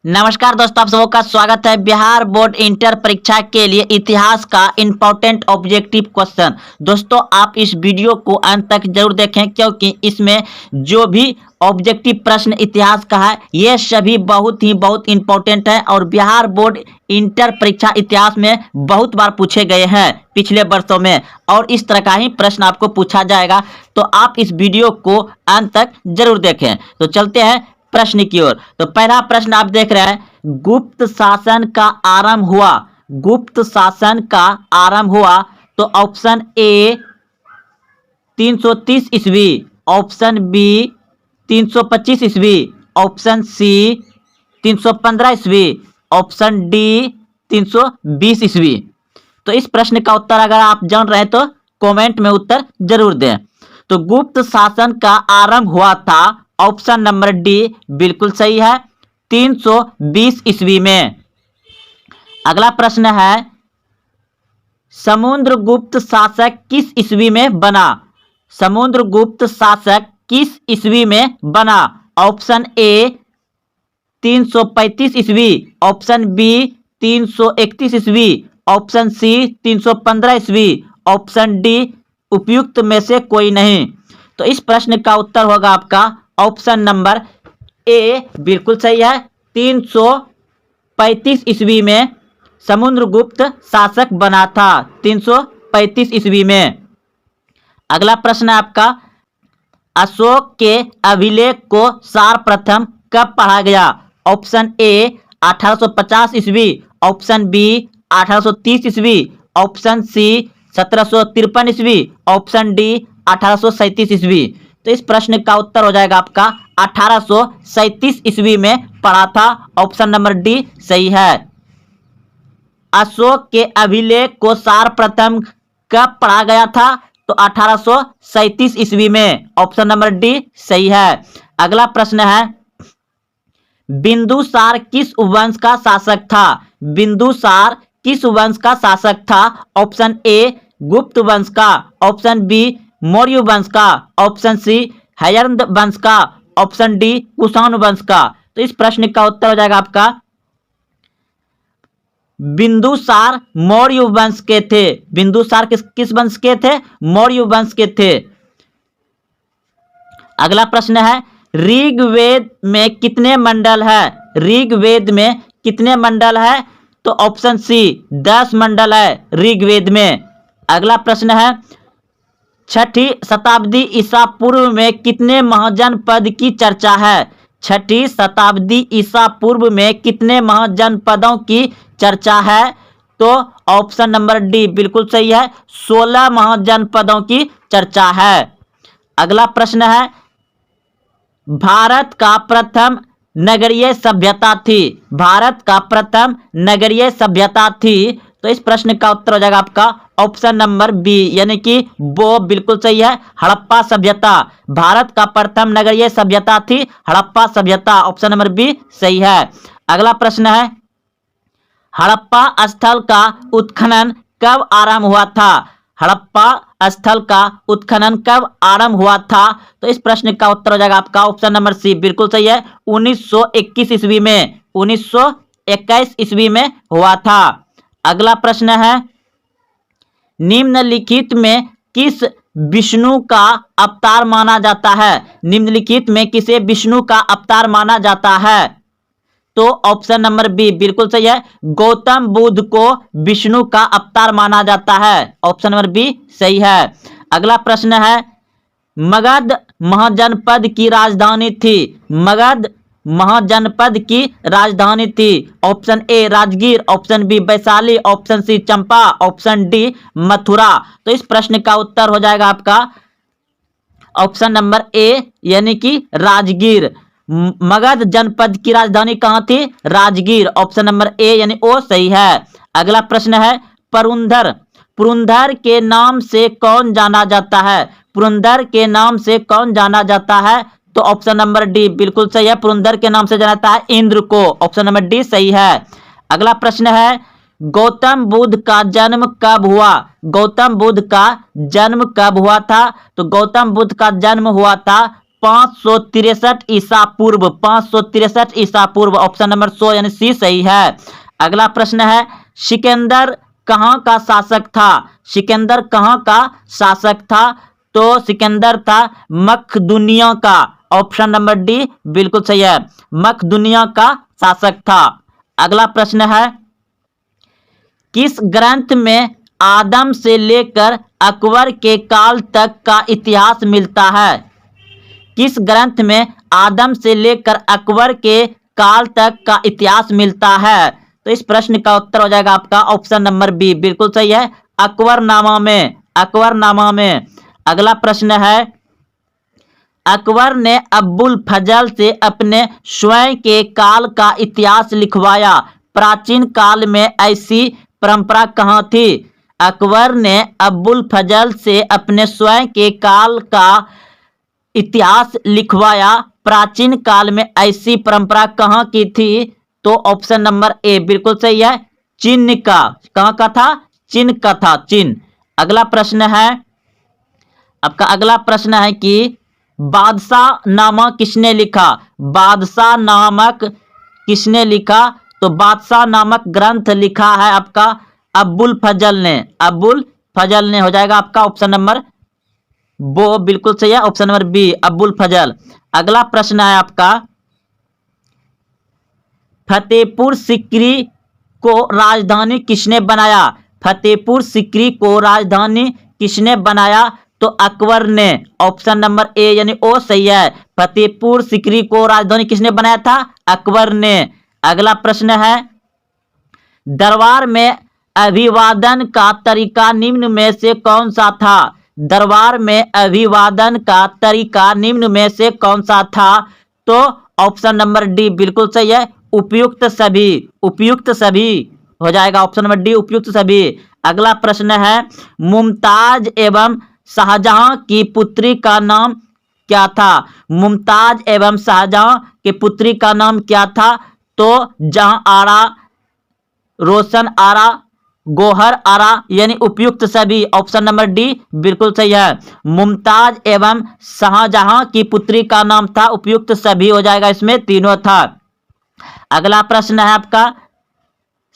नमस्कार दोस्तों, आप सबों का स्वागत है। बिहार बोर्ड इंटर परीक्षा के लिए इतिहास का इंपॉर्टेंट ऑब्जेक्टिव क्वेश्चन। दोस्तों, आप इस वीडियो को अंत तक जरूर देखें, क्योंकि इसमें जो भी ऑब्जेक्टिव प्रश्न इतिहास का है ये सभी बहुत इंपॉर्टेंट है और बिहार बोर्ड इंटर परीक्षा इतिहास में बहुत बार पूछे गए हैं पिछले वर्षों में, और इस तरह का ही प्रश्न आपको पूछा जाएगा। तो आप इस वीडियो को अंत तक जरूर देखें। तो चलते हैं प्रश्न की ओर। तो पहला प्रश्न आप देख रहे हैं, गुप्त शासन का आरंभ हुआ। गुप्त शासन का आरंभ हुआ तो ऑप्शन ए 330 ईस्वी, ऑप्शन बी 325 ईस्वी, ऑप्शन सी 315 ईस्वी, ऑप्शन डी 320 ईस्वी। तो इस प्रश्न का उत्तर अगर आप जान रहे हैं तो कमेंट में उत्तर जरूर दें। तो गुप्त शासन का आरंभ हुआ था, ऑप्शन नंबर डी बिल्कुल सही है, 320 ईस्वी में। अगला प्रश्न है, समुद्रगुप्त शासक किस ईस्वी में बना। समुद्रगुप्त शासक किस ईस्वी में बना। ऑप्शन ए 335 ईस्वी, ऑप्शन बी 331 ईस्वी, ऑप्शन सी 315 ईस्वी, ऑप्शन डी उपयुक्त में से कोई नहीं। तो इस प्रश्न का उत्तर होगा आपका ऑप्शन नंबर ए बिल्कुल सही है, 335 ईस्वी में समुद्रगुप्त शासक बना था, 335 ईस्वी में। अगला प्रश्न है आपका, अशोक के अभिलेख को सर्वप्रथम कब पढ़ा गया। ऑप्शन ए 1850 ईस्वी, ऑप्शन बी 1830 ईस्वी, ऑप्शन सी 1753 ईस्वी, ऑप्शन डी 1837 ईस्वी। तो इस प्रश्न का उत्तर हो जाएगा आपका 1837 ईस्वी में पढ़ा था, ऑप्शन नंबर डी सही है। अशोक के अभिलेख को सर्वप्रथम कब पढ़ा गया था, तो 1837 ईस्वी में, ऑप्शन नंबर डी सही है। अगला प्रश्न है, बिंदुसार किस वंश का शासक था। बिंदुसार किस वंश का शासक था। ऑप्शन ए गुप्त वंश का, ऑप्शन बी मौर्य वंश का, ऑप्शन सी हयंद वंश का, ऑप्शन डी कुषाण वंश का। तो इस प्रश्न का उत्तर हो जाएगा आपका बिंदुसार मौर्य वंश के थे। बिंदुसार किस वंश के थे, मौर्य वंश के थे। अगला प्रश्न है, ऋग्वेद में कितने मंडल है। ऋग्वेद में कितने मंडल है, तो ऑप्शन सी 10 मंडल है ऋग्वेद में। अगला प्रश्न है, 6ठी शताब्दी ईसा पूर्व में कितने महाजनपद की चर्चा है। 6ठी शताब्दी ईसा पूर्व में कितने महाजनपदों की चर्चा है, तो ऑप्शन नंबर डी बिल्कुल सही है, 16 महाजनपदों की चर्चा है। अगला प्रश्न है, भारत का प्रथम नगरीय सभ्यता थी। भारत का प्रथम नगरीय सभ्यता थी। तो इस प्रश्न का उत्तर हो जाएगा आपका ऑप्शन नंबर बी, यानी कि वो बिल्कुल सही है, हड़प्पा सभ्यता। भारत का प्रथम नगरीय सभ्यता थी हड़प्पा सभ्यता, ऑप्शन नंबर बी सही है। अगला प्रश्न है, हड़प्पा स्थल का उत्खनन कब आरंभ हुआ था। हड़प्पा स्थल का उत्खनन कब आरंभ हुआ था, तो इस प्रश्न का उत्तर हो जाएगा आपका ऑप्शन नंबर सी बिल्कुल सही है, 1921 ईस्वी में, 1921 ईस्वी में हुआ था। अगला प्रश्न है, निम्नलिखित में किस विष्णु का अवतार माना जाता है। निम्नलिखित में किसे विष्णु का अवतार माना जाता है, तो ऑप्शन नंबर बी बिल्कुल सही है, गौतम बुद्ध को विष्णु का अवतार माना जाता है, ऑप्शन नंबर बी सही है। अगला प्रश्न है, मगध महाजनपद की राजधानी थी। मगध महाजनपद की राजधानी थी। Option A Rajgir, option B Vaishali, option C Champa, option D Mathura. तो इस प्रश्न का उत्तर हो जाएगा आपका ऑप्शन नंबर ए, यानी कि राजगीर। मगध जनपद की राजधानी कहाँ थी, राजगीर, ऑप्शन नंबर ए यानी ओ सही है। अगला प्रश्न है, पुरंदर। पुरंदर के नाम से कौन जाना जाता है। पुरंदर के नाम से कौन जाना जाता है, तो ऑप्शन नंबर डी बिल्कुल सही है, पुरंदर के नाम से जाना जाता है इंद्र को, ऑप्शन नंबर डी सही है। अगला प्रश्न है, गौतम बुद्ध का जन्म कब हुआ। गौतम बुद्ध का जन्म कब हुआ था, तो गौतम बुद्ध का जन्म हुआ था 563 ईसा पूर्व, 563 ईसा पूर्व, ऑप्शन नंबर 100 यानी सी सही है। अगला प्रश्न है, सिकंदर कहाँ का शासक था? सिकंदर कहाँ का शासक था? तो सिकंदर था मकदूनिया का, ऑप्शन नंबर डी बिल्कुल सही है, मकदूनिया का शासक था। अगला प्रश्न है, किस ग्रंथ में आदम से लेकर अकबर के काल तक का इतिहास मिलता है? किस ग्रंथ में आदम से लेकर अकबर के काल तक का इतिहास मिलता है? तो इस प्रश्न का उत्तर हो जाएगा आपका ऑप्शन नंबर बी बिल्कुल सही है, अकबरनामा में, अकबरनामा में। अगला प्रश्न है, अकबर ने अबुल फजल से अपने स्वयं के काल का इतिहास लिखवाया, प्राचीन काल में ऐसी परंपरा कहाँ थी? अकबर ने अबुल फजल से अपने स्वयं के काल का इतिहास लिखवाया, प्राचीन काल में ऐसी परंपरा कहाँ की थी? तो ऑप्शन नंबर ए बिल्कुल सही है, चीन का। कहाँ का था? चीन का था, चीन। अगला प्रश्न है, आपका अगला प्रश्न है कि बादशाह नामा किसने लिखा? बादशाह नामक किसने लिखा? तो बादशाह नामक ग्रंथ लिखा है आपका अबुल फजल ने, अबुल फजल ने हो जाएगा आपका ऑप्शन नंबर वो बिल्कुल सही है, ऑप्शन नंबर बी अबुल फजल। अगला प्रश्न है आपका, फतेहपुर सीकरी को राजधानी किसने बनाया? फतेहपुर सीकरी को राजधानी किसने बनाया? तो अकबर ने, ऑप्शन नंबर ए यानी ओ सही है, फतेहपुर सीकरी को राजधानी किसने बनाया था? अकबर ने। अगला प्रश्न है, दरबार में अभिवादन का तरीका निम्न में से कौन सा था? दरबार में अभिवादन का तरीका निम्न में से कौन सा था? तो ऑप्शन नंबर डी बिल्कुल सही है, उपयुक्त सभी, उपयुक्त सभी हो जाएगा, ऑप्शन नंबर डी उपयुक्त सभी। अगला प्रश्न है, मुमताज एवं शाहजहां की पुत्री का नाम क्या था? मुमताज एवं शाहजहां की पुत्री का नाम क्या था? तो जहां आरा, रोशन आरा, गोहर आरा यानी उपयुक्त सभी, ऑप्शन नंबर डी बिल्कुल सही है, मुमताज एवं शाहजहां की पुत्री का नाम था उपयुक्त सभी हो जाएगा, इसमें तीनों था। अगला प्रश्न है आपका,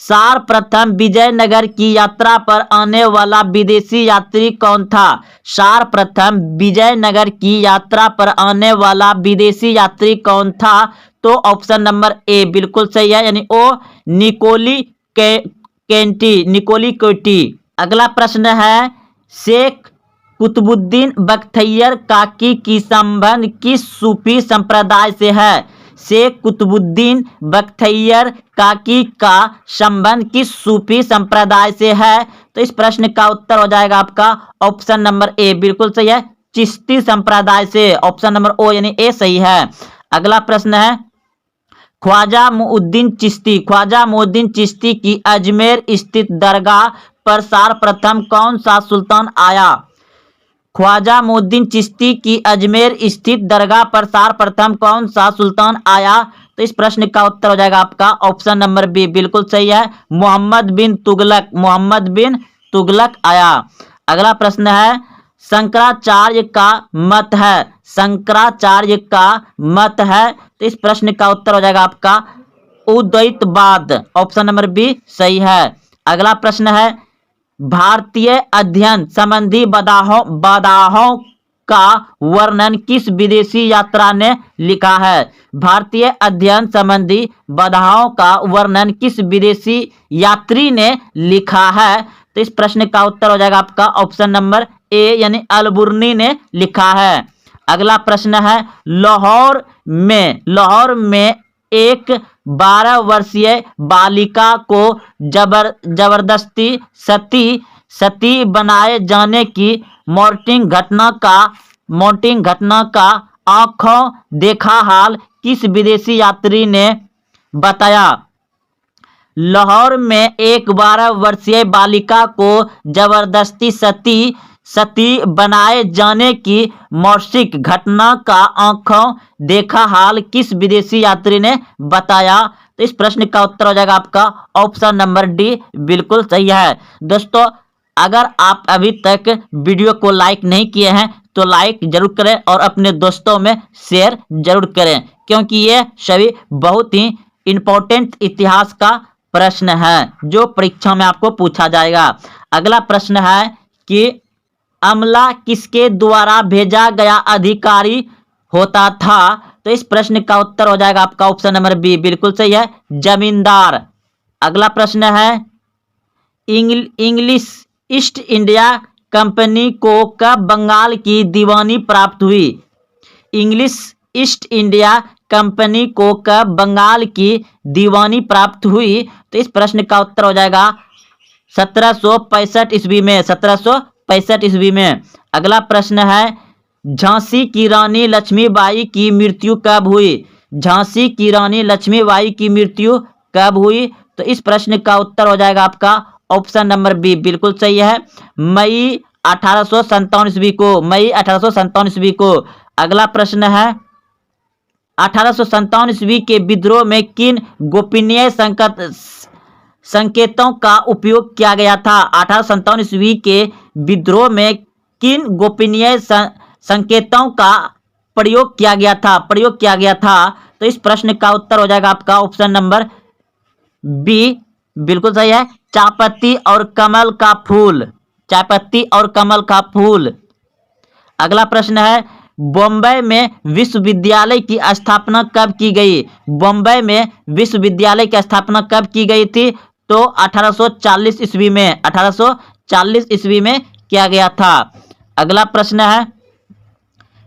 सर्वप्रथम विजयनगर की यात्रा पर आने वाला विदेशी यात्री कौन था? सर्वप्रथम विजयनगर की यात्रा पर आने वाला विदेशी यात्री कौन था? तो ऑप्शन नंबर ए बिल्कुल सही है, यानी ओ निकोली केंटी, निकोली कोटी। अगला प्रश्न है, शेख कुतुबुद्दीन बख्तियार काकी की संबंध किस सूफी संप्रदाय से है? शेख कुतुबुद्दीन बख्तियार काकी का संबंध किस सूफी संप्रदाय से है? तो इस प्रश्न का उत्तर हो जाएगा आपका ऑप्शन नंबर ए बिल्कुल सही है, चिश्ती संप्रदाय से, ऑप्शन नंबर ओ यानी ए सही है। अगला प्रश्न है, ख्वाजा मुउद्दीन चिश्ती, ख्वाजा मुउद्दीन चिश्ती की अजमेर स्थित दरगाह पर सर्वप्रथम कौन सा सुल्तान आया? ख्वाजा मुउद्दीन चिश्ती की अजमेर स्थित दरगाह पर सर्वप्रथम कौन सा सुल्तान आया? तो इस प्रश्न का उत्तर हो जाएगा आपका ऑप्शन नंबर बी बिल्कुल सही है, मोहम्मद बिन तुगलक, मोहम्मद बिन तुगलक आया। अगला प्रश्न है, शंकराचार्य का मत है, शंकराचार्य का मत है, तो इस प्रश्न का उत्तर हो जाएगा आपका उद्वैतवाद, ऑप्शन नंबर बी सही है। अगला प्रश्न है, भारतीय अध्ययन संबंधी बाधाओं का वर्णन किस विदेशी यात्रा ने लिखा है? भारतीय अध्ययन संबंधी बाधाओं का वर्णन किस विदेशी यात्री ने लिखा है? तो इस प्रश्न का उत्तर हो जाएगा आपका ऑप्शन नंबर ए यानी अलबुर्नी ने लिखा है। अगला प्रश्न है, लाहौर में एक 12 वर्षीय बालिका को जबरदस्ती सती बनाए जाने की मॉर्टिंग घटना का आंखों देखा हाल किस विदेशी यात्री ने बताया? लाहौर में एक 12 वर्षीय बालिका को जबरदस्ती सती बनाए जाने की मौसिक घटना का आंखों देखा हाल किस विदेशी यात्री ने बताया? तो इस प्रश्न का उत्तर हो जाएगा आपका ऑप्शन नंबर डी बिल्कुल सही है। दोस्तों, अगर आप अभी तक वीडियो को लाइक नहीं किए हैं तो लाइक जरूर करें और अपने दोस्तों में शेयर जरूर करें, क्योंकि ये सभी बहुत ही इंपॉर्टेंट इतिहास का प्रश्न है जो परीक्षा में आपको पूछा जाएगा। अगला प्रश्न है कि अमला किसके द्वारा भेजा गया अधिकारी होता था? तो इस प्रश्न का उत्तर हो जाएगा आपका ऑप्शन नंबर बी, बिल्कुल सही है, जमींदार। अगला प्रश्न है इंग्लिश ईस्ट इंडिया कंपनी को कब बंगाल की दीवानी प्राप्त हुई? इंग्लिश ईस्ट इंडिया कंपनी को कब बंगाल की दीवानी प्राप्त हुई? तो इस प्रश्न का उत्तर हो जाएगा 1765 ईस्वी में, 1765 ईस्वी में। अगला प्रश्न है झांसी की रानी लक्ष्मीबाई की मृत्यु कब हुई? झांसी की रानी लक्ष्मीबाई की मृत्यु कब हुई? तो इस प्रश्न का उत्तर हो जाएगा आपका ऑप्शन नंबर बी, बिल्कुल सही है, मई 1857 ईस्वी को, मई 1857 ईस्वी को। अगला प्रश्न है 1857 ईस्वी के विद्रोह में किन गोपनीय संकेतों का उपयोग किया गया था? 1857 ईस्वी के विद्रोह में किन गोपनीय संकेतों का प्रयोग किया गया था? तो इस प्रश्न का उत्तर हो जाएगा आपका ऑप्शन नंबर बी, बिल्कुल सही है, चायपत्ती और कमल का फूल, चायपत्ती और कमल का फूल। अगला प्रश्न है बॉम्बे में विश्वविद्यालय की स्थापना कब की गई? बॉम्बे में विश्वविद्यालय की स्थापना कब की गई थी? तो 1840 ईस्वी में, 1840 ईस्वी में किया गया था। अगला प्रश्न है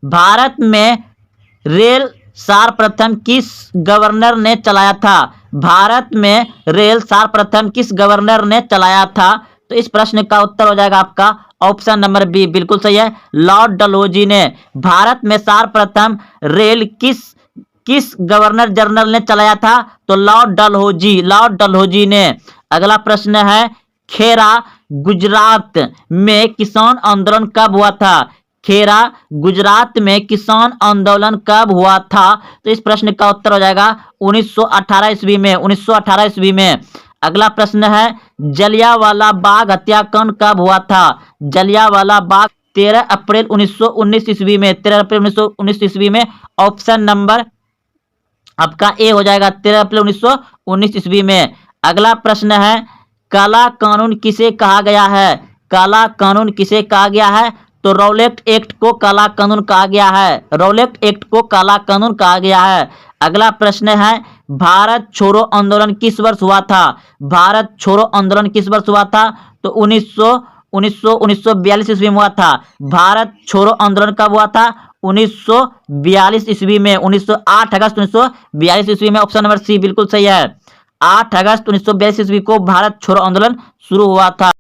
भारत में रेल सर्वप्रथम किस गवर्नर ने चलाया था? भारत में रेल सर्वप्रथम किस गवर्नर ने चलाया था? तो इस प्रश्न का उत्तर हो जाएगा आपका ऑप्शन नंबर बी, बिल्कुल सही है, लॉर्ड डलहौजी ने। भारत में सर्वप्रथम रेल किस गवर्नर जनरल ने चलाया था? तो लॉर्ड डलहौजी ने। अगला प्रश्न है खेरा गुजरात में किसान आंदोलन कब हुआ था? खेरा गुजरात में किसान आंदोलन कब हुआ था? तो इस प्रश्न का उत्तर हो जाएगा 1918 ईस्वी में, 1918 ईस्वी में। अगला प्रश्न है जलियांवाला बाग हत्याकांड कब हुआ था? जलियांवाला बाग 13 अप्रैल 1919 ईस्वी में, 13 अप्रैल 1919 ईस्वी में। ऑप्शन नंबर आपका ए हो जाएगा 13 अप्रैल 1919 ईस्वी में। अगला प्रश्न है काला कानून किसे कहा गया है? काला कानून किसे कहा गया है? तो रॉलेट एक्ट को काला कानून कहा गया है, रॉलेट एक्ट को काला कानून कहा गया है। अगला प्रश्न है भारत छोड़ो आंदोलन किस वर्ष हुआ था? भारत छोड़ो आंदोलन किस वर्ष हुआ था? तो 1942 ईस्वी में हुआ था। भारत छोड़ो आंदोलन कब हुआ था? 1942 ईस्वी में, 8 अगस्त 1942 ईस्वी में। ऑप्शन नंबर सी बिल्कुल सही है, 8 अगस्त 1942 ईस्वी को भारत छोड़ो आंदोलन शुरू हुआ था।